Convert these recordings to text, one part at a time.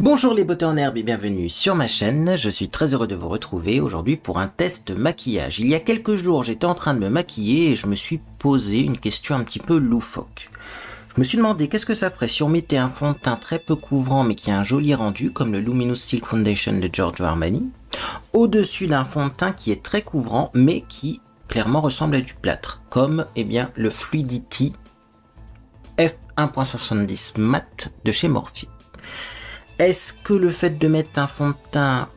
Bonjour les beautés en herbe et bienvenue sur ma chaîne, je suis très heureux de vous retrouver aujourd'hui pour un test maquillage. Il y a quelques jours j'étais en train de me maquiller et je me suis posé une question un petit peu loufoque. Je me suis demandé qu'est-ce que ça ferait si on mettait un fond de teint très peu couvrant mais qui a un joli rendu comme le Luminous Silk Foundation de Giorgio Armani, au-dessus d'un fond de teint qui est très couvrant mais qui clairement ressemble à du plâtre, comme le Fluidity F1.70 Matte de chez Morphe. Est-ce que le fait de mettre un fond de teint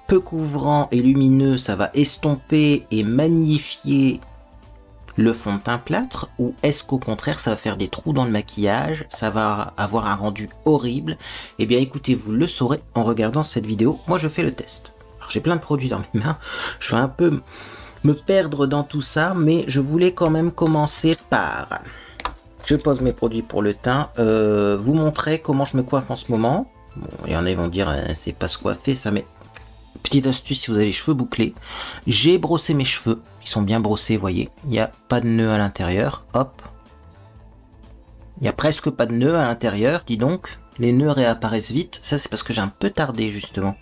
peu couvrant et lumineux, ça va estomper et magnifier le fond de teint plâtre, ou est-ce qu'au contraire ça va faire des trous dans le maquillage, ça va avoir un rendu horrible? Eh bien écoutez, vous le saurez en regardant cette vidéo. Moi je fais le test. J'ai plein de produits dans mes mains, je vais un peu me perdre dans tout ça, mais je voulais quand même commencer par... Je pose mes produits pour le teint, vous montrer comment je me coiffe en ce moment. Bon, il y en a qui vont dire c'est pas se coiffer ça, mais petite astuce si vous avez les cheveux bouclés. J'ai brossé mes cheveux, ils sont bien brossés, vous voyez, il n'y a pas de nœud à l'intérieur, hop. Il n'y a presque pas de nœud à l'intérieur, dis donc, les nœuds réapparaissent vite, ça c'est parce que j'ai un peu tardé justement.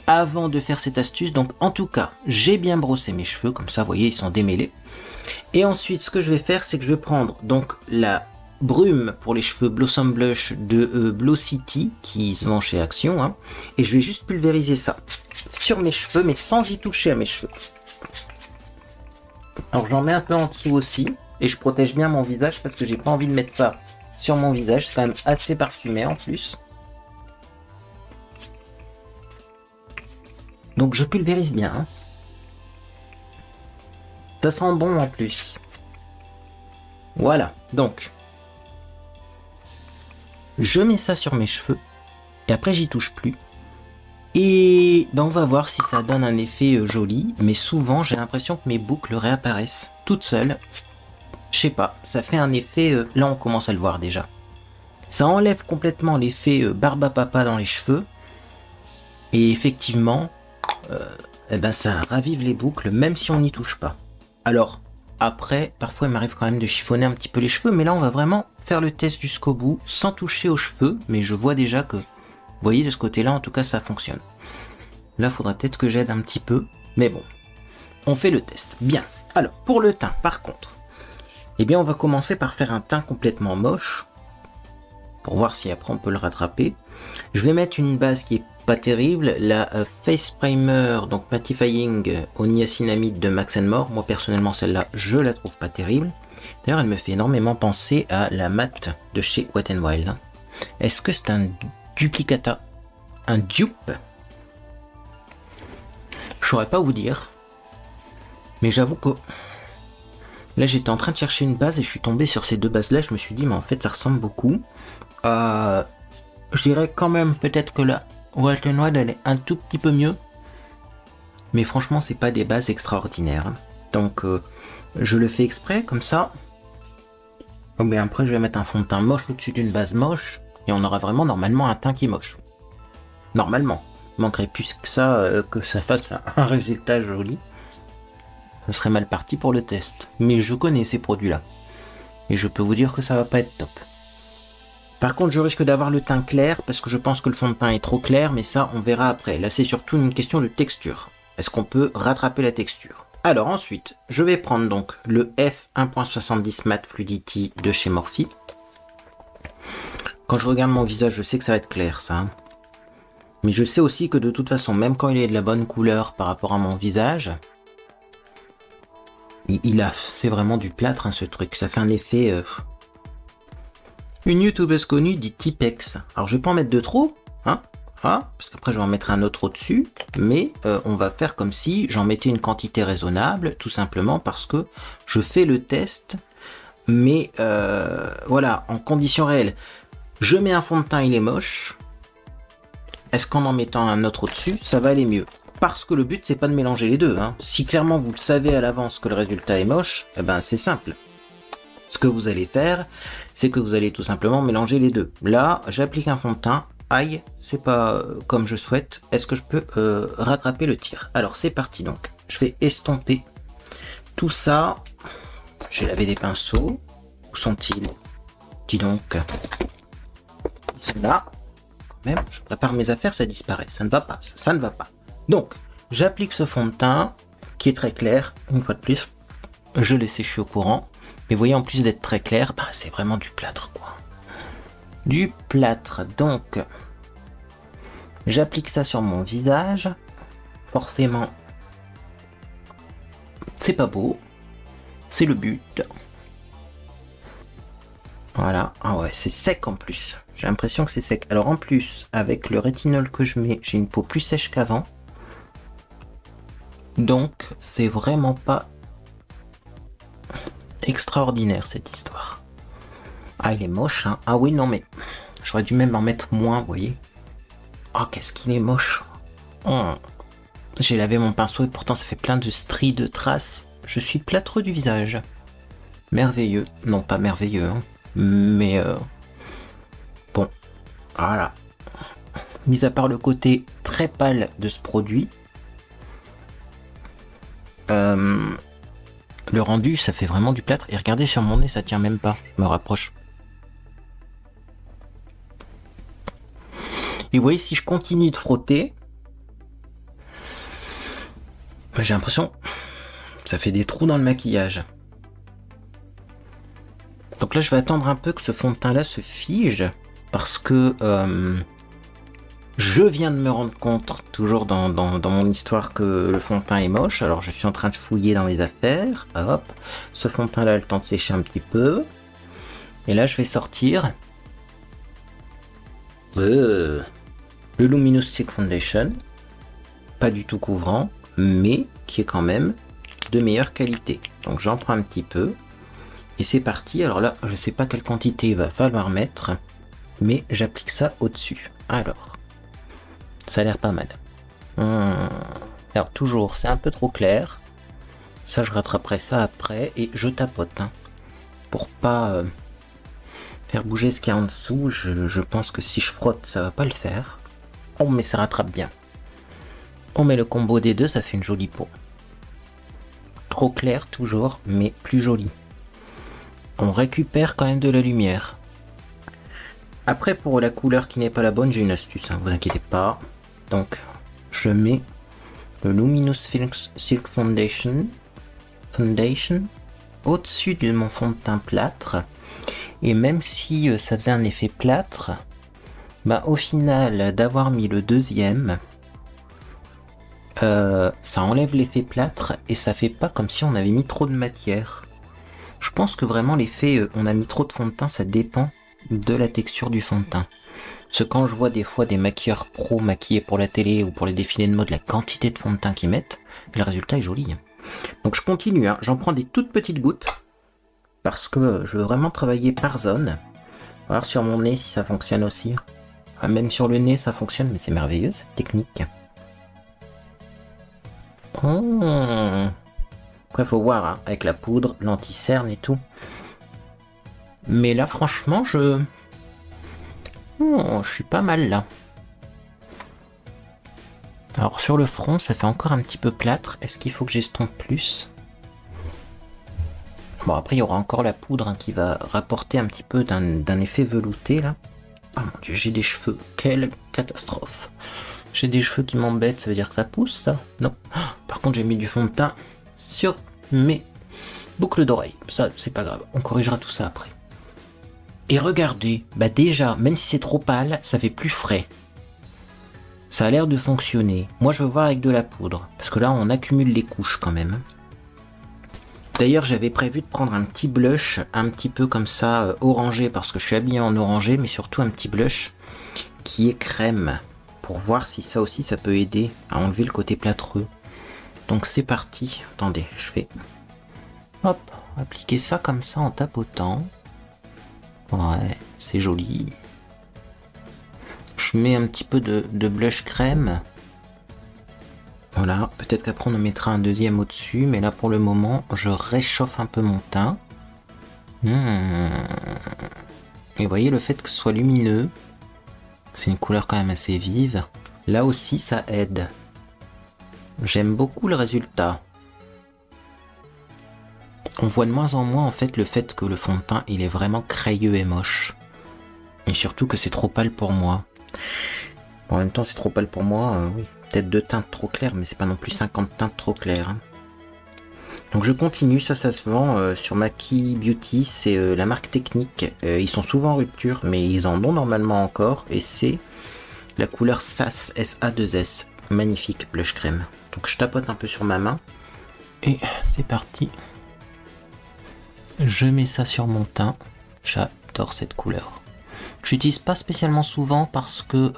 Avant de faire cette astuce, donc en tout cas, j'ai bien brossé mes cheveux, comme ça vous voyez, ils sont démêlés. Et ensuite, ce que je vais faire, c'est que je vais prendre donc la brume pour les cheveux Blossom Blush de Blow City, qui se vend chez Action, hein, et je vais juste pulvériser ça sur mes cheveux, mais sans y toucher à mes cheveux. Alors j'en mets un peu en dessous aussi, et je protège bien mon visage parce que j'ai pas envie de mettre ça sur mon visage, c'est quand même assez parfumé en plus. Donc je pulvérise bien, hein. Ça sent bon en plus. Voilà, donc je mets ça sur mes cheveux et après j'y touche plus. Et ben on va voir si ça donne un effet joli, mais souvent j'ai l'impression que mes boucles réapparaissent toutes seules. Je sais pas, ça fait un effet, là on commence à le voir déjà. Ça enlève complètement l'effet barbe à papa dans les cheveux. Et effectivement, ça ravive les boucles même si on n'y touche pas. Alors, après, parfois il m'arrive quand même de chiffonner un petit peu les cheveux, mais là on va vraiment faire le test jusqu'au bout, sans toucher aux cheveux, mais je vois déjà que, vous voyez, de ce côté-là, en tout cas, ça fonctionne. Là, il faudra peut-être que j'aide un petit peu, mais bon, on fait le test. Bien, alors, pour le teint, par contre, eh bien, on va commencer par faire un teint complètement moche, pour voir si après on peut le rattraper. Je vais mettre une base qui est pas terrible, la Face Primer, donc Mattifying au niacinamide de Max & More. Moi personnellement celle-là je la trouve pas terrible. D'ailleurs elle me fait énormément penser à la matte de chez Wet n Wild. Est-ce que c'est un duplicata? Un dupe? Je saurais pas vous dire. Mais j'avoue que là j'étais en train de chercher une base et je suis tombé sur ces deux bases là. Je me suis dit mais en fait ça ressemble beaucoup. Je dirais quand même peut-être que la Wet n Wild elle est un tout petit peu mieux, mais franchement c'est pas des bases extraordinaires, donc je le fais exprès comme ça. Mais après je vais mettre un fond de teint moche au-dessus d'une base moche et on aura vraiment normalement un teint qui est moche. Normalement, il manquerait plus que ça fasse un résultat joli. Ce serait mal parti pour le test, mais je connais ces produits là et je peux vous dire que ça va pas être top. Par contre, je risque d'avoir le teint clair parce que je pense que le fond de teint est trop clair, mais ça, on verra après. Là, c'est surtout une question de texture. Est-ce qu'on peut rattraper la texture? Alors ensuite, je vais prendre donc le F1.70 Matte Fluidity de chez Morphe. Quand je regarde mon visage, je sais que ça va être clair, ça. Mais je sais aussi que de toute façon, même quand il est de la bonne couleur par rapport à mon visage, c'est vraiment du plâtre, hein, ce truc. Ça fait un effet... Une youtubeuse connue dit Tipex. Alors je vais pas en mettre de trop, hein, parce qu'après je vais en mettre un autre au-dessus, mais on va faire comme si j'en mettais une quantité raisonnable, tout simplement parce que je fais le test, mais voilà, en conditions réelles. Je mets un fond de teint, il est moche. Est-ce qu'en en mettant un autre au-dessus, ça va aller mieux? Parce que le but c'est pas de mélanger les deux, hein. Si clairement vous le savez à l'avance que le résultat est moche, eh ben c'est simple. Ce que vous allez faire, c'est que vous allez tout simplement mélanger les deux. Là, j'applique un fond de teint. Aïe, c'est pas comme je souhaite. Est-ce que je peux rattraper le tir? Alors, c'est parti donc. Je vais estomper tout ça. J'ai lavé des pinceaux. Où sont-ils? Dis donc. Ils sont là. même, je prépare mes affaires, ça disparaît. Ça ne va pas, ça ne va pas. Donc, j'applique ce fond de teint qui est très clair, une fois de plus. Je l'ai séché au courant. Mais vous voyez, en plus d'être très clair, bah, c'est vraiment du plâtre, quoi. Du plâtre. Donc, j'applique ça sur mon visage. Forcément, c'est pas beau. C'est le but. Voilà. Ah ouais, c'est sec en plus. J'ai l'impression que c'est sec. Alors en plus, avec le rétinol que je mets, j'ai une peau plus sèche qu'avant. Donc, c'est vraiment pas extraordinaire cette histoire. Ah, il est moche, hein. Ah oui, non, mais j'aurais dû même en mettre moins, vous voyez. Oh, qu'est-ce qu'il est moche. Oh. J'ai lavé mon pinceau et pourtant ça fait plein de stries, de traces. Je suis plâtreux du visage. Merveilleux. Non, pas merveilleux, hein. Mais bon, voilà. Mis à part le côté très pâle de ce produit, le rendu, ça fait vraiment du plâtre. Et regardez sur mon nez, ça tient même pas. Je me rapproche. Et vous voyez, si je continue de frotter, j'ai l'impression que ça fait des trous dans le maquillage. Donc là, je vais attendre un peu que ce fond de teint là se fige, parce que je viens de me rendre compte, toujours dans mon histoire, que le fond de teint est moche. Alors je suis en train de fouiller dans mes affaires. Hop, ce fond de teint là a le temps de sécher un petit peu. Et là, je vais sortir le Luminous Silk Foundation, pas du tout couvrant, mais qui est quand même de meilleure qualité. Donc j'en prends un petit peu. Et c'est parti. Alors là, je sais pas quelle quantité il va falloir mettre, mais j'applique ça au-dessus. Alors, ça a l'air pas mal. Alors toujours, c'est un peu trop clair. Ça, je rattraperai ça après et je tapote. Hein, pour pas faire bouger ce qu'il y a en dessous. Je pense que si je frotte, ça va pas le faire. Oh, mais ça rattrape bien. On met le combo des deux, ça fait une jolie peau. Trop clair toujours, mais plus jolie. On récupère quand même de la lumière. Après, pour la couleur qui n'est pas la bonne, j'ai une astuce, hein, vous inquiétez pas. Donc, je mets le Luminous Silk Foundation au-dessus de mon fond de teint plâtre. Et même si ça faisait un effet plâtre, bah, au final, d'avoir mis le deuxième, ça enlève l'effet plâtre et ça fait pas comme si on avait mis trop de matière. Je pense que vraiment l'effet on a mis trop de fond de teint, ça dépend de la texture du fond de teint. Parce que quand je vois des fois des maquilleurs pro maquillés pour la télé ou pour les défilés de mode, la quantité de fond de teint qu'ils mettent, le résultat est joli. Donc je continue, hein. J'en prends des toutes petites gouttes parce que je veux vraiment travailler par zone. On va voir sur mon nez si ça fonctionne aussi. Enfin, même sur le nez ça fonctionne, mais c'est merveilleux cette technique. Après, faut voir, hein, avec la poudre, l'anti-cerne et tout. Mais là, franchement, je suis pas mal là. Alors, sur le front, ça fait encore un petit peu plâtre. Est-ce qu'il faut que j'estompe plus? Bon, après, il y aura encore la poudre, hein, qui va rapporter un petit peu d'un effet velouté, là. Oh mon dieu, j'ai des cheveux. Quelle catastrophe. J'ai des cheveux qui m'embêtent, ça veut dire que ça pousse, ça? Non. Par contre, j'ai mis du fond de teint sur mes boucles d'oreilles. Ça, c'est pas grave. On corrigera tout ça après. Et regardez, bah déjà, même si c'est trop pâle, ça fait plus frais. Ça a l'air de fonctionner. Moi, je veux voir avec de la poudre. Parce que là, on accumule les couches quand même. D'ailleurs, j'avais prévu de prendre un petit blush, un petit peu comme ça, orangé, parce que je suis habillé en orangé, mais surtout un petit blush qui est crème. Pour voir si ça aussi, ça peut aider à enlever le côté plâtreux. Donc c'est parti. Attendez, je vais hop, appliquer ça comme ça en tapotant. Ouais, c'est joli. Je mets un petit peu de blush crème. Voilà, peut-être qu'après on en mettra un deuxième au-dessus, mais là pour le moment, je réchauffe un peu mon teint. Et vous voyez, le fait que ce soit lumineux, c'est une couleur quand même assez vive. Là aussi, ça aide. J'aime beaucoup le résultat. On voit de moins en moins en fait le fait que le fond de teint il est vraiment crayeux et moche. Et surtout que c'est trop pâle pour moi. Bon, en même temps, c'est trop pâle pour moi. Oui, peut-être 2 teintes trop claires, mais c'est pas non plus 50 teintes trop claires. Hein. Donc je continue, ça se vend sur Maki Beauty, c'est la marque Technique. Ils sont souvent en rupture, mais ils en ont normalement encore. Et c'est la couleur SAS, SA2S. Magnifique blush crème. Donc je tapote un peu sur ma main. Et c'est parti. Je mets ça sur mon teint. J'adore cette couleur. J'utilise pas spécialement souvent parce que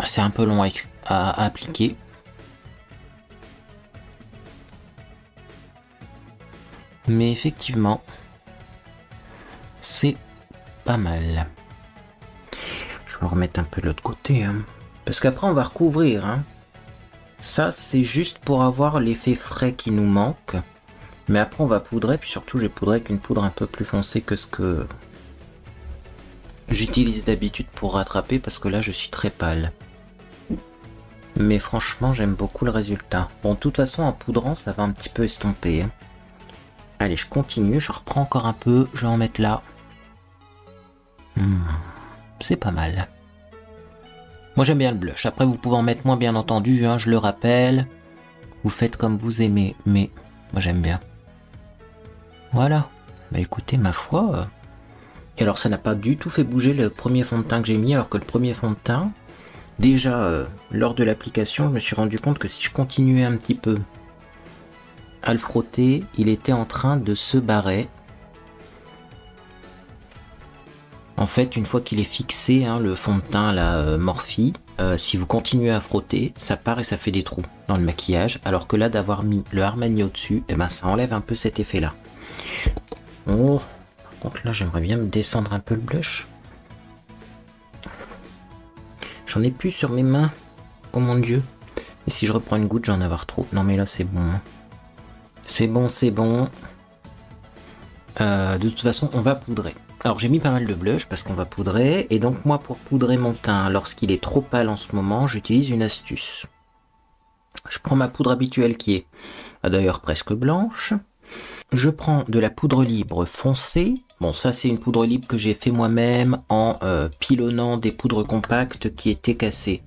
c'est un peu long à appliquer. Mais effectivement, c'est pas mal. Je vais remettre un peu de l'autre côté. Hein. Parce qu'après, on va recouvrir. Hein. Ça, c'est juste pour avoir l'effet frais qui nous manque. Mais après, on va poudrer. Puis surtout, j'ai poudré avec une poudre un peu plus foncée que ce que j'utilise d'habitude pour rattraper. Parce que là, je suis très pâle. Mais franchement, j'aime beaucoup le résultat. Bon, de toute façon, en poudrant, ça va un petit peu estomper. Hein. Allez, je continue, je reprends encore un peu, je vais en mettre là. C'est pas mal. Moi j'aime bien le blush, après vous pouvez en mettre moins bien entendu, hein, je le rappelle. Vous faites comme vous aimez, mais moi j'aime bien. Voilà, bah écoutez, ma foi. Et alors ça n'a pas du tout fait bouger le premier fond de teint que j'ai mis, alors que le premier fond de teint, déjà lors de l'application, je me suis rendu compte que si je continuais un petit peu à le frotter, il était en train de se barrer. En fait, une fois qu'il est fixé, hein, le fond de teint, la Morphe, si vous continuez à frotter, ça part et ça fait des trous dans le maquillage, alors que là, d'avoir mis le Armani au-dessus, eh ben, ça enlève un peu cet effet-là. Oh, par contre, là, j'aimerais bien me descendre un peu le blush. J'en ai plus sur mes mains. Oh mon Dieu. Et si je reprends une goutte, j'en ai avoir trop. Non, mais là, c'est bon. C'est bon, c'est bon. De toute façon, on va poudrer. Alors, j'ai mis pas mal de blush parce qu'on va poudrer. Et donc, moi, pour poudrer mon teint, lorsqu'il est trop pâle en ce moment, j'utilise une astuce. Je prends ma poudre habituelle qui est d'ailleurs presque blanche. Je prends de la poudre libre foncée. Bon, ça, c'est une poudre libre que j'ai fait moi-même en pilonnant des poudres compactes qui étaient cassées.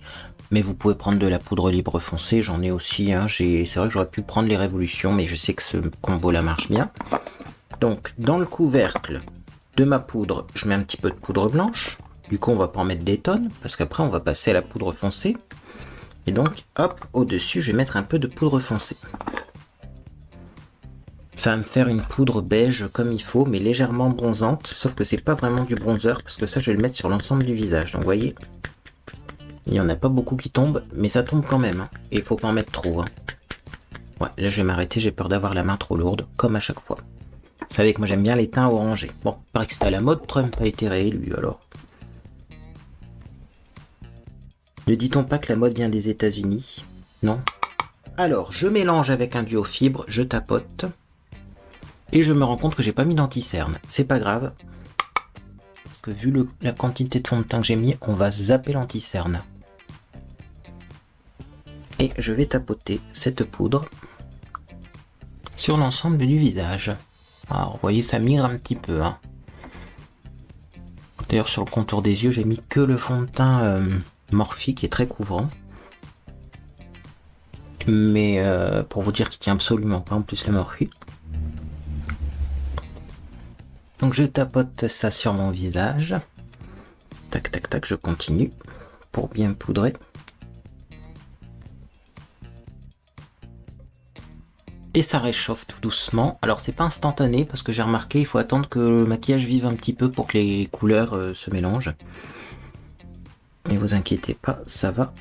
Mais vous pouvez prendre de la poudre libre foncée, j'en ai aussi. Hein. C'est vrai que j'aurais pu prendre les révolutions, mais je sais que ce combo-là marche bien. Donc, dans le couvercle de ma poudre, je mets un petit peu de poudre blanche. Du coup, on va pas en mettre des tonnes, parce qu'après, on va passer à la poudre foncée. Et donc, hop, au-dessus, je vais mettre un peu de poudre foncée. Ça va me faire une poudre beige comme il faut, mais légèrement bronzante. Sauf que c'est pas vraiment du bronzer, parce que ça, je vais le mettre sur l'ensemble du visage. Donc, vous voyez, il n'y en a pas beaucoup qui tombent, mais ça tombe quand même. Hein. Et il faut pas en mettre trop. Hein. Ouais, là je vais m'arrêter, j'ai peur d'avoir la main trop lourde, comme à chaque fois. Vous savez que moi j'aime bien les teints orangés. Bon, il paraît que c'était à la mode, Trump a été réélu alors. Ne dit-on pas que la mode vient des États-Unis? Non? Alors, je mélange avec un duo fibre, je tapote. Et je me rends compte que j'ai pas mis d'anti-cerne. C'est pas grave. Parce que vu la quantité de fond de teint que j'ai mis, on va zapper l'anti-cerne. Et je vais tapoter cette poudre sur l'ensemble du visage. Alors, vous voyez, ça migre un petit peu. Hein. D'ailleurs, sur le contour des yeux, j'ai mis que le fond de teint Morphe qui est très couvrant. Mais pour vous dire qu'il tient absolument pas en plus le Morphe. Donc je tapote ça sur mon visage. Tac, tac, tac, je continue pour bien poudrer. Et ça réchauffe tout doucement. Alors c'est pas instantané parce que j'ai remarqué il faut attendre que le maquillage vive un petit peu pour que les couleurs se mélangent. Mais vous inquiétez pas, ça va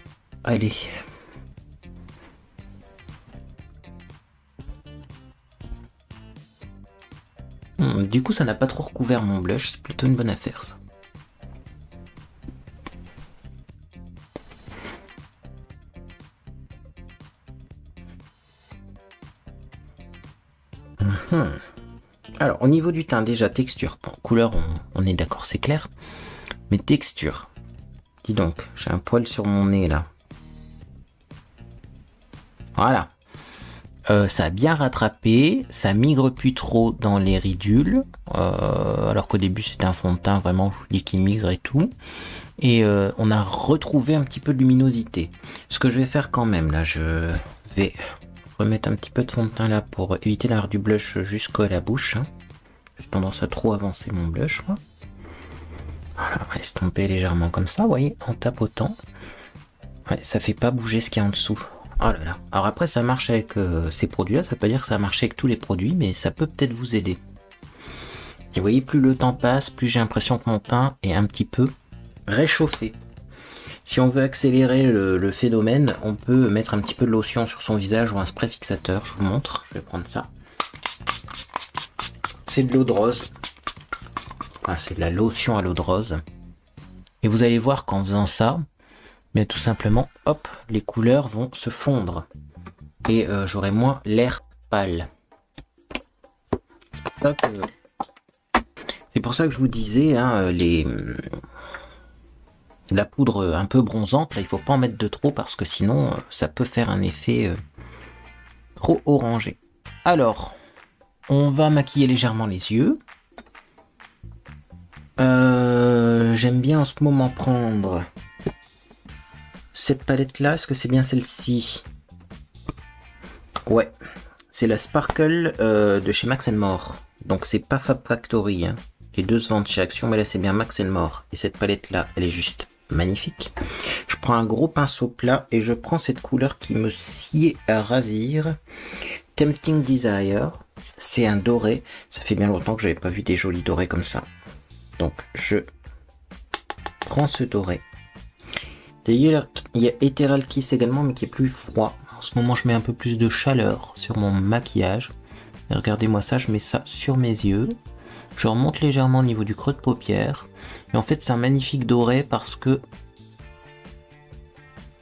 aller. Du coup ça n'a pas trop recouvert mon blush, c'est plutôt une bonne affaire ça. Alors au niveau du teint déjà texture, bon couleur on est d'accord c'est clair, mais texture, dis donc j'ai un poil sur mon nez là, voilà, ça a bien rattrapé, ça migre plus trop dans les ridules, alors qu'au début c'était un fond de teint vraiment je vous dis qui migre et tout, Et on a retrouvé un petit peu de luminosité. Ce que je vais faire quand même, là, je vais remettre un petit peu de fond de teint là pour éviter d'avoir du blush jusqu'à la bouche. Hein. J'ai tendance à trop avancer mon blush, moi. Voilà, on va estomper légèrement comme ça, vous voyez, en tapotant. Ouais, ça fait pas bouger ce qu'il y a en dessous. Oh là là. Alors après, ça marche avec ces produits-là. Ça veut pas dire que ça marche avec tous les produits, mais ça peut peut-être vous aider. Et vous voyez, plus le temps passe, plus j'ai l'impression que mon teint est un petit peu réchauffé. Si on veut accélérer le phénomène, on peut mettre un petit peu de lotion sur son visage ou un spray fixateur. Je vous montre. Je vais prendre ça. C'est de l'eau de rose. Enfin, c'est de la lotion à l'eau de rose. Et vous allez voir qu'en faisant ça, mais tout simplement, hop, les couleurs vont se fondre. Et j'aurai moins l'air pâle. C'est pour ça que je vous disais, hein, la poudre un peu bronzante, là, il faut pas en mettre de trop parce que sinon, ça peut faire un effet trop orangé. Alors, on va maquiller légèrement les yeux. J'aime bien en ce moment prendre cette palette là. Est-ce que c'est bien celle-ci? Ouais, c'est la Sparkle de chez Max More. Donc c'est pas Fab Factory, hein. Les deux se vendent chez Action, mais là c'est bien Max More. Et cette palette là, elle est juste magnifique. Je prends un gros pinceau plat et je prends cette couleur qui me sied à ravir. Tempting Desire, c'est un doré. Ça fait bien longtemps que j'avais pas vu des jolis dorés comme ça. Donc je prends ce doré. D'ailleurs, il y a Ethereal Kiss également, mais qui est plus froid. En ce moment, je mets un peu plus de chaleur sur mon maquillage. Et regardez-moi ça, je mets ça sur mes yeux. Je remonte légèrement au niveau du creux de paupière. Et en fait, c'est un magnifique doré parce que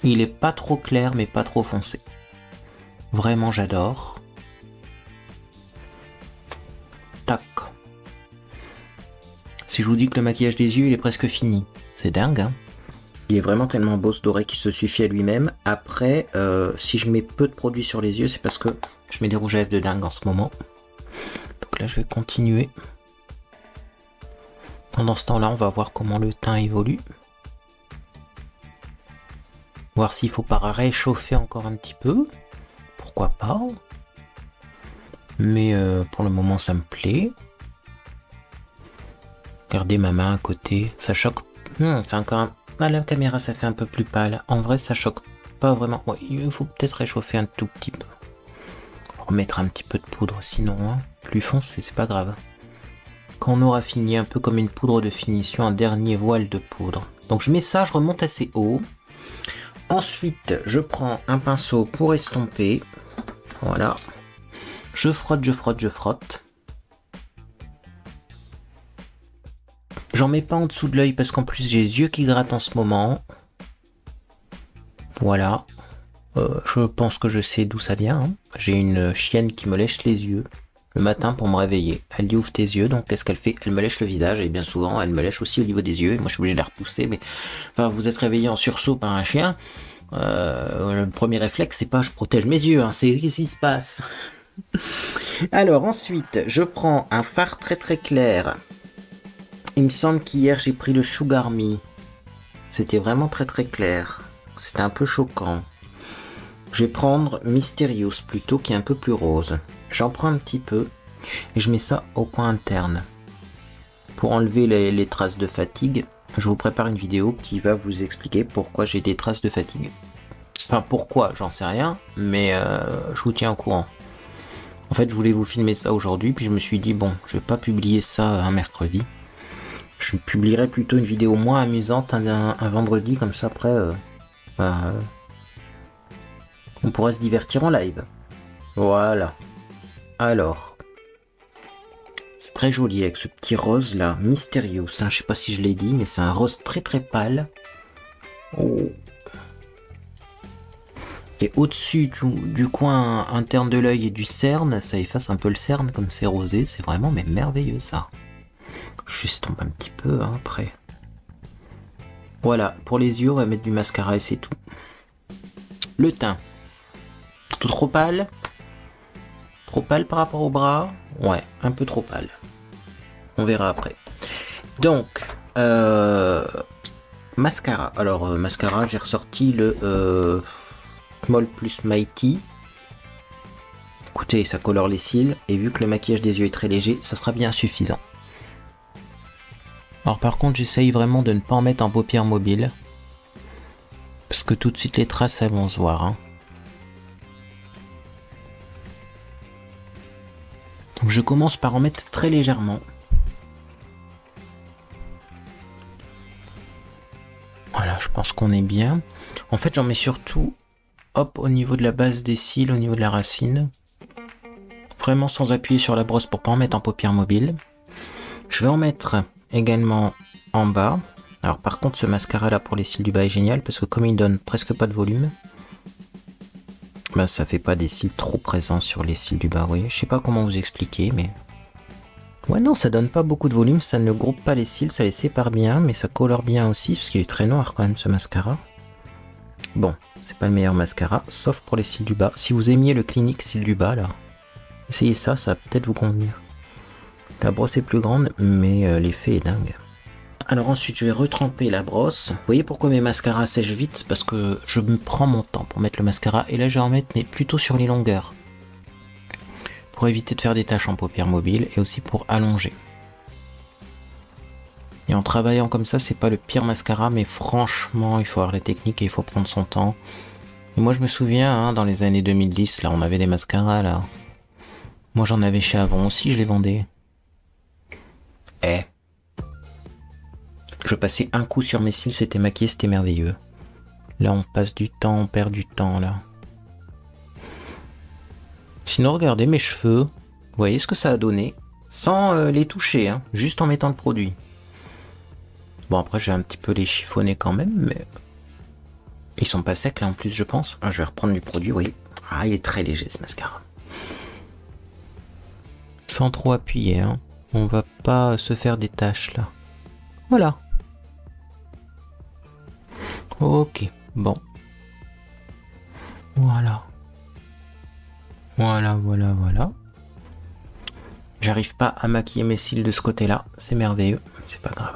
il est pas trop clair, mais pas trop foncé. Vraiment, j'adore. Tac. Si je vous dis que le maquillage des yeux, il est presque fini, c'est dingue, hein. Il est vraiment tellement beau ce doré qui se suffit à lui-même. Après, si je mets peu de produits sur les yeux, c'est parce que je mets des rouges à lèvres de dingue en ce moment. Donc là, je vais continuer. Pendant ce temps-là, on va voir comment le teint évolue. Voir s'il faut pas réchauffer encore un petit peu. Pourquoi pas. Mais pour le moment, ça me plaît. Regardez ma main à côté. Ça choque. C'est encore un... À la caméra, ça fait un peu plus pâle. En vrai, ça choque pas vraiment. Ouais, il faut peut-être réchauffer un tout petit peu. Remettre un petit peu de poudre, sinon, hein, plus foncé, c'est pas grave. Quand on aura fini, un peu comme une poudre de finition, un dernier voile de poudre. Donc je mets ça, je remonte assez haut. Ensuite, je prends un pinceau pour estomper. Voilà. Je frotte, je frotte, je frotte. J'en mets pas en dessous de l'œil parce qu'en plus j'ai les yeux qui grattent en ce moment. Voilà. Je pense que je sais d'où ça vient. Hein. J'ai une chienne qui me lèche les yeux le matin pour me réveiller. Elle dit ouvre tes yeux, donc qu'est-ce qu'elle fait? Elle me lèche le visage et bien souvent elle me lèche aussi au niveau des yeux. Et moi je suis obligé de la repousser. Mais enfin, vous êtes réveillé en sursaut par un chien. Le premier réflexe c'est pas je protège mes yeux, hein, c'est qu'est-ce qui se passe. Alors ensuite je prends un fard très très clair. Il me semble qu'hier j'ai pris le Sugar Me. C'était vraiment très très clair. C'était un peu choquant. Je vais prendre Mysterious plutôt, qui est un peu plus rose. J'en prends un petit peu et je mets ça au coin interne. Pour enlever les traces de fatigue, je vous prépare une vidéo qui va vous expliquer pourquoi j'ai des traces de fatigue. Enfin pourquoi, j'en sais rien, mais je vous tiens au courant. En fait je voulais vous filmer ça aujourd'hui, puis je me suis dit bon, je vais pas publier ça un mercredi. Je publierai plutôt une vidéo moins amusante un vendredi, comme ça après on pourra se divertir en live. Voilà. Alors, c'est très joli avec ce petit rose là, Mysterious. Hein, je sais pas si je l'ai dit, mais c'est un rose très très pâle. Oh. Et au-dessus du coin interne de l'œil et du cerne, ça efface un peu le cerne comme c'est rosé. C'est vraiment mais merveilleux ça. Je estompe un petit peu hein, après. Voilà, pour les yeux, on va mettre du mascara et c'est tout. Le teint. Trop pâle. Trop pâle par rapport au bras. Ouais, un peu trop pâle. On verra après. Donc, Mascara. Alors, mascara, j'ai ressorti le Small Plus Mighty. Écoutez, ça colore les cils. Et vu que le maquillage des yeux est très léger, ça sera bien suffisant. Alors par contre, j'essaye vraiment de ne pas en mettre en paupières mobiles. Parce que tout de suite, les traces, elles vont se voir. Hein. Donc je commence par en mettre très légèrement. Voilà, je pense qu'on est bien. En fait, j'en mets surtout, hop, au niveau de la base des cils, au niveau de la racine. Vraiment sans appuyer sur la brosse pour pas en mettre en paupières mobiles. Je vais en mettre également en bas. Alors par contre, ce mascara là pour les cils du bas est génial parce que comme il donne presque pas de volume, bah, ça fait pas des cils trop présents sur les cils du bas. Oui, je sais pas comment vous expliquer, mais ouais, non, ça donne pas beaucoup de volume, ça ne groupe pas les cils, ça les sépare bien, mais ça colore bien aussi parce qu'il est très noir quand même ce mascara. Bon, c'est pas le meilleur mascara, sauf pour les cils du bas. Si vous aimiez le Clinique cils du bas là, essayez ça, ça va peut-être vous convenir. La brosse est plus grande, mais l'effet est dingue. Alors ensuite, je vais retremper la brosse. Vous voyez pourquoi mes mascaras sèchent vite? Parce que je me prends mon temps pour mettre le mascara. Et là, je vais en mettre, mais plutôt sur les longueurs. Pour éviter de faire des taches en paupières mobiles et aussi pour allonger. Et en travaillant comme ça, c'est pas le pire mascara, mais franchement, il faut avoir la technique et il faut prendre son temps. Et moi, je me souviens, hein, dans les années 2010, là, on avait des mascaras, là. Moi, j'en avais chez Avon aussi, je les vendais. Je passais un coup sur mes cils, c'était maquillé, c'était merveilleux. Là, on passe du temps, on perd du temps, là. Sinon, regardez mes cheveux. Vous voyez ce que ça a donné? Sans les toucher, hein, juste en mettant le produit. Bon, après, j'ai un petit peu les chiffonner quand même, mais... Ils sont pas secs, là, en plus, je pense. Ah, je vais reprendre du produit, oui. Ah, il est très léger, ce mascara. Sans trop appuyer, hein. On va pas se faire des taches, là. Voilà. Ok, bon. Voilà. Voilà. J'arrive pas à maquiller mes cils de ce côté-là. C'est merveilleux. C'est pas grave.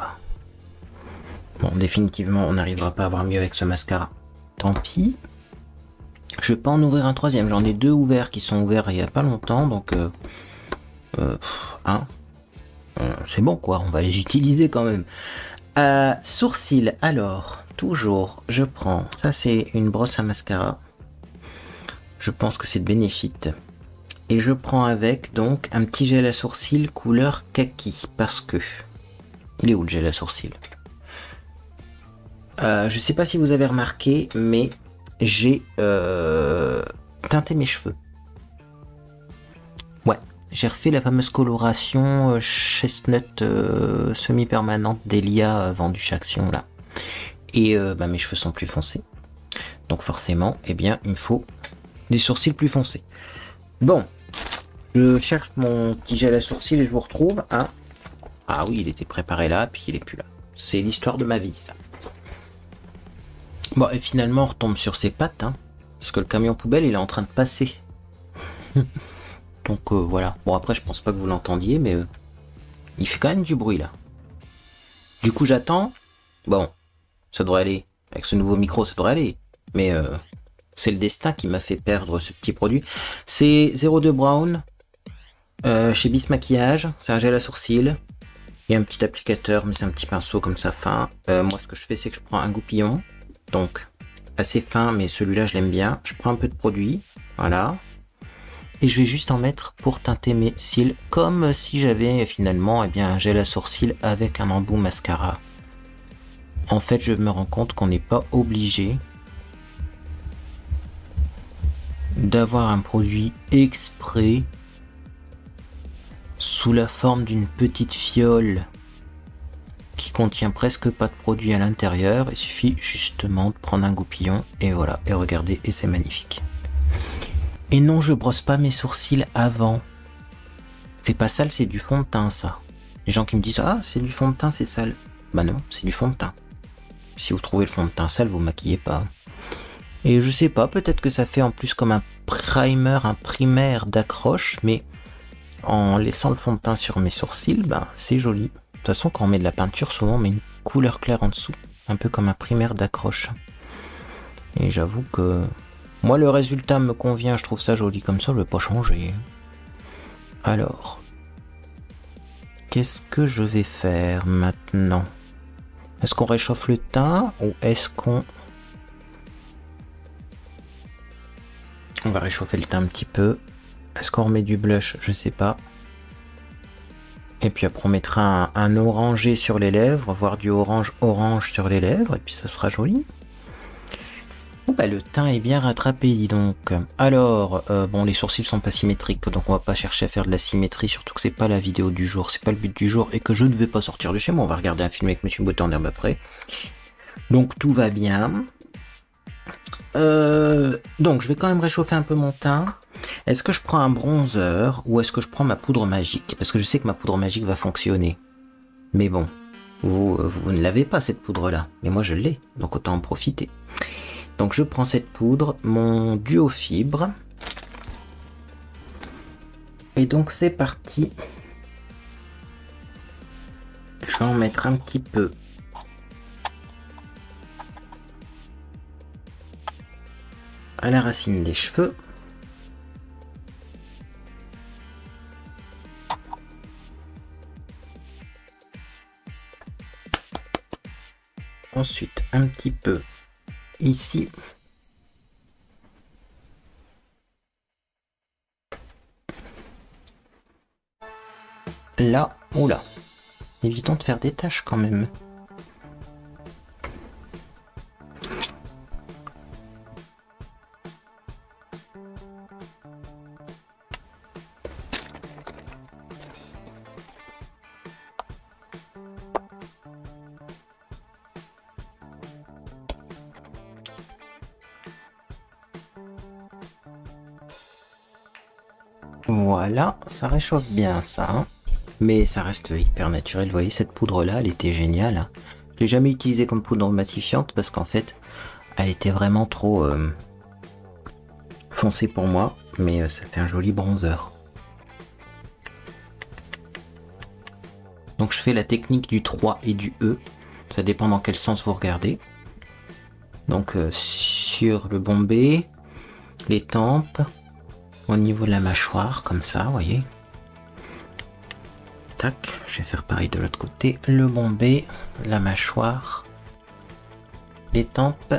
Bon, définitivement, on n'arrivera pas à avoir mieux avec ce mascara. Tant pis. Je vais pas en ouvrir un troisième. J'en ai deux ouverts qui sont ouverts il y a pas longtemps. Donc, c'est bon, quoi. On va les utiliser quand même. Sourcils, alors, toujours, je prends, ça c'est une brosse à mascara, je pense que c'est de Benefit, et je prends avec donc un petit gel à sourcils couleur kaki, parce que, il est où le gel à sourcils? Je sais pas si vous avez remarqué, mais j'ai teinté mes cheveux. Ouais. J'ai refait la fameuse coloration chestnut semi-permanente d'Elia vendue chez Action là. Et mes cheveux sont plus foncés. Donc forcément, eh bien, il me faut des sourcils plus foncés. Bon, je cherche mon petit gel à sourcils et je vous retrouve. Hein. Ah oui, il était préparé là, puis il est plus là. C'est l'histoire de ma vie, ça. Bon, et finalement, on retombe sur ses pattes, hein, parce que le camion poubelle, il est en train de passer. Donc voilà. Bon, après, je pense pas que vous l'entendiez, mais il fait quand même du bruit là. Du coup, j'attends. Bon, ça devrait aller. Avec ce nouveau micro, ça devrait aller. Mais c'est le destin qui m'a fait perdre ce petit produit. C'est 02 Brown chez Bis Maquillage. C'est un gel à sourcils. Il y a un petit applicateur, mais c'est un petit pinceau comme ça fin. Moi, ce que je fais, c'est que je prends un goupillon. Donc, assez fin, mais celui-là, je l'aime bien. Je prends un peu de produit. Voilà. Et je vais juste en mettre pour teinter mes cils, comme si j'avais finalement un gel à sourcils avec un embout mascara. En fait, je me rends compte qu'on n'est pas obligé d'avoir un produit exprès sous la forme d'une petite fiole qui contient presque pas de produit à l'intérieur. Il suffit justement de prendre un goupillon et voilà, et regardez, et c'est magnifique. Et non, je brosse pas mes sourcils avant. C'est pas sale, c'est du fond de teint, ça. Les gens qui me disent « Ah, c'est du fond de teint, c'est sale. » Bah non, c'est du fond de teint. Si vous trouvez le fond de teint sale, vous maquillez pas. Et je sais pas, peut-être que ça fait en plus comme un primer, un primaire d'accroche, mais en laissant le fond de teint sur mes sourcils, c'est joli. De toute façon, quand on met de la peinture, souvent on met une couleur claire en dessous. un peu comme un primaire d'accroche. Et j'avoue que moi le résultat me convient, je trouve ça joli comme ça, je vais pas changer. Alors, qu'est-ce que je vais faire maintenant? Est-ce qu'on réchauffe le teint ou est-ce qu'on... On va réchauffer le teint un petit peu. Est-ce qu'on remet du blush? Je sais pas. Et puis après on mettra un orangé sur les lèvres, voire du orange sur les lèvres, et puis ça sera joli. Oh bah le teint est bien rattrapé, dis donc. Alors, bon, les sourcils sont pas symétriques, donc on va pas chercher à faire de la symétrie, surtout que c'est pas la vidéo du jour, c'est pas le but du jour, et que je ne vais pas sortir de chez moi, on va regarder un film avec Monsieur Beauté en herbe après. Donc tout va bien. Donc je vais quand même réchauffer un peu mon teint. Est-ce que je prends un bronzer ou est-ce que je prends ma poudre magique? Parce que je sais que ma poudre magique va fonctionner. Mais bon, vous ne l'avez pas cette poudre-là, mais moi je l'ai, donc autant en profiter. Donc je prends cette poudre, mon duo fibre. Et donc c'est parti. Je vais en mettre un petit peu. À la racine des cheveux. Ensuite un petit peu ici. Là, oula. Évitons de faire des taches quand même. Voilà, ça réchauffe bien ça, hein. Mais ça reste hyper naturel. Vous voyez, cette poudre-là, elle était géniale, hein. Je l'ai jamais utilisée comme poudre matifiante parce qu'en fait, elle était vraiment trop foncée pour moi. Mais ça fait un joli bronzer. Donc je fais la technique du 3 et du E. Ça dépend dans quel sens vous regardez. Donc sur le bombé, les tempes, au niveau de la mâchoire, comme ça, vous voyez. Tac, je vais faire pareil de l'autre côté. Le bombé, la mâchoire, les tempes.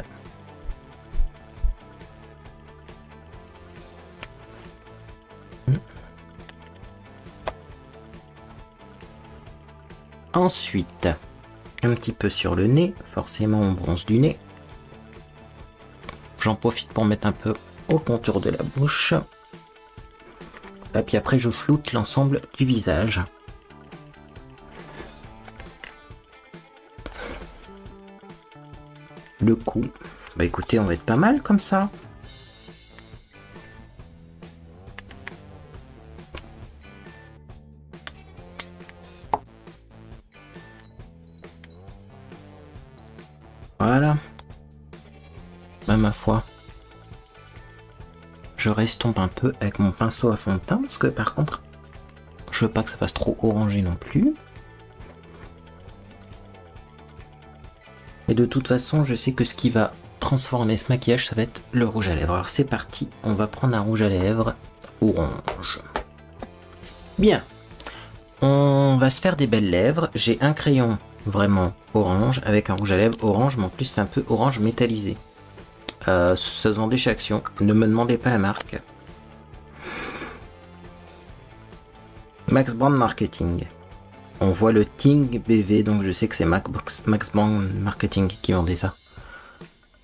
Ensuite, un petit peu sur le nez, forcément on bronze du nez. J'en profite pour mettre un peu au contour de la bouche. Et puis après je floute l'ensemble du visage. Le cou, bah écoutez, on va être pas mal comme ça. Voilà. Bah ma foi. Je restompe un peu avec mon pinceau à fond de teint parce que par contre, je veux pas que ça fasse trop orangé non plus. Et de toute façon, je sais que ce qui va transformer ce maquillage, ça va être le rouge à lèvres. Alors c'est parti, on va prendre un rouge à lèvres orange. Bien, on va se faire des belles lèvres. J'ai un crayon vraiment orange avec un rouge à lèvres orange, mais en plus c'est un peu orange métallisé. Ça se vendait chez Action, ne me demandez pas la marque. Max Brand Marketing. On voit le Ting BV, donc je sais que c'est Max Brand Marketing qui vendait ça.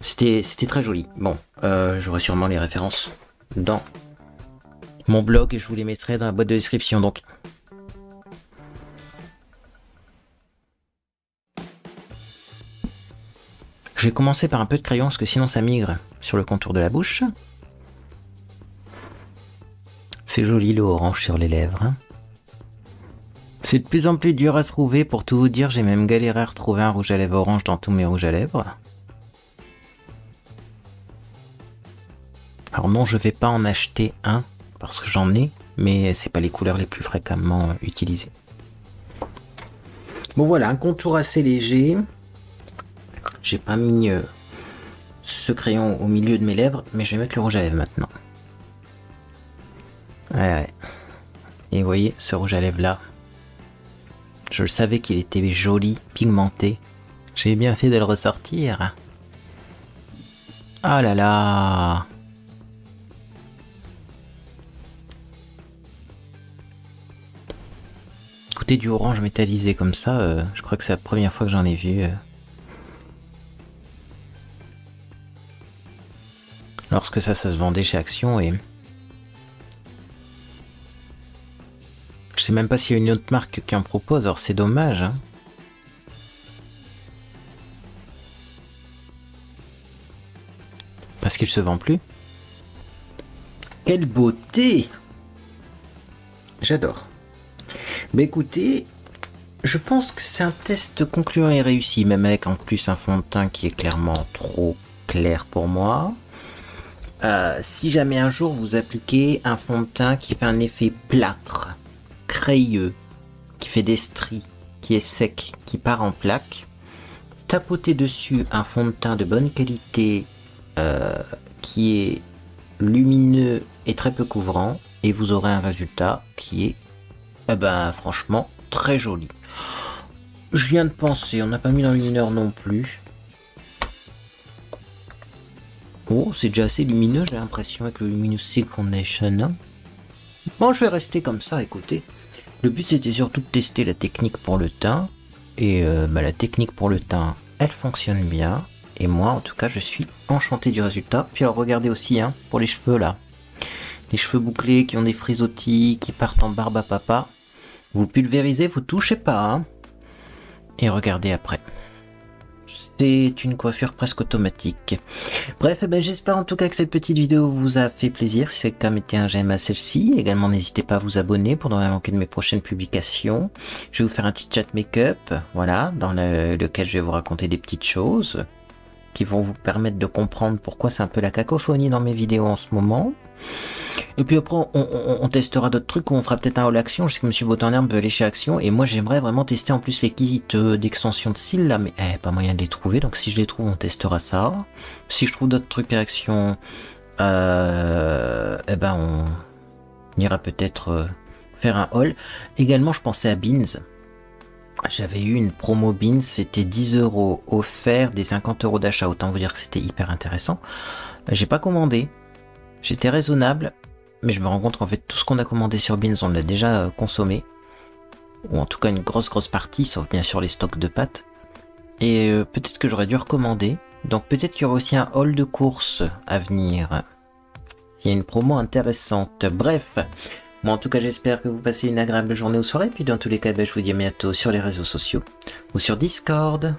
C'était très joli. Bon, j'aurai sûrement les références dans mon blog et je vous les mettrai dans la boîte de description. Donc, je vais commencer par un peu de crayon parce que sinon ça migre sur le contour de la bouche. C'est joli le orange sur les lèvres, hein. C'est de plus en plus dur à trouver, pour tout vous dire, j'ai même galéré à retrouver un rouge à lèvres orange dans tous mes rouges à lèvres. Alors non, je vais pas en acheter un, parce que j'en ai, mais c'est pas les couleurs les plus fréquemment utilisées. Bon voilà, un contour assez léger. J'ai pas mis ce crayon au milieu de mes lèvres, mais je vais mettre le rouge à lèvres maintenant. Ouais. Et vous voyez, ce rouge à lèvres là, je le savais qu'il était joli, pigmenté. J'ai bien fait de le ressortir. Ah là là. Écoutez, du orange métallisé comme ça, je crois que c'est la première fois que j'en ai vu. Lorsque ça se vendait chez Action et... Je sais même pas s'il y a une autre marque qui en propose, alors c'est dommage. Hein. Parce qu'il se vend plus. Quelle beauté! J'adore. Bah écoutez, je pense que c'est un test concluant et réussi, même avec en plus un fond de teint qui est clairement trop clair pour moi. Si jamais un jour vous appliquez un fond de teint qui fait un effet plâtre, crayeux, qui fait des stries, qui est sec, qui part en plaques, tapotez dessus un fond de teint de bonne qualité qui est lumineux et très peu couvrant et vous aurez un résultat qui est franchement très joli. Je viens de penser, on n'a pas mis dans le lumineur non plus. Oh, c'est déjà assez lumineux, j'ai l'impression, avec le Luminous Silk Foundation. Bon, je vais rester comme ça, écoutez. Le but, c'était surtout de tester la technique pour le teint. Et la technique pour le teint, elle fonctionne bien. Et moi, en tout cas, je suis enchanté du résultat. Puis alors, regardez aussi, hein, pour les cheveux, là. Les cheveux bouclés, qui ont des frisottis, qui partent en barbe à papa. Vous pulvérisez, vous touchez pas, hein. Et regardez après. C'est une coiffure presque automatique. Bref, j'espère en tout cas que cette petite vidéo vous a fait plaisir. Si c'est le cas, mettez un j'aime à celle-ci. Également, n'hésitez pas à vous abonner pour ne rien manquer de mes prochaines publications. Je vais vous faire un petit chat make-up, voilà, dans lequel je vais vous raconter des petites choses qui vont vous permettre de comprendre pourquoi c'est un peu la cacophonie dans mes vidéos en ce moment. Et puis après, on testera d'autres trucs, on fera peut-être un haul Action. Je sais que Monsieur Botanherbe veut aller chez Action, et moi j'aimerais vraiment tester en plus les kits d'extension de cils là, mais pas moyen de les trouver, donc si je les trouve, on testera ça. Si je trouve d'autres trucs à Action, on ira peut-être faire un haul. Également, je pensais à Beans. J'avais eu une promo Beans, c'était 10 € offert des 50 € d'achat, autant vous dire que c'était hyper intéressant. J'ai pas commandé. J'étais raisonnable, mais je me rends compte qu'en fait tout ce qu'on a commandé sur Beans, on l'a déjà consommé. Ou en tout cas une grosse partie, sauf bien sûr les stocks de pâtes. Et peut-être que j'aurais dû recommander. Donc peut-être qu'il y aura aussi un haul de course à venir. Il y a une promo intéressante. Bref, moi en tout cas j'espère que vous passez une agréable journée ou soirée. Puis dans tous les cas, je vous dis à bientôt sur les réseaux sociaux ou sur Discord.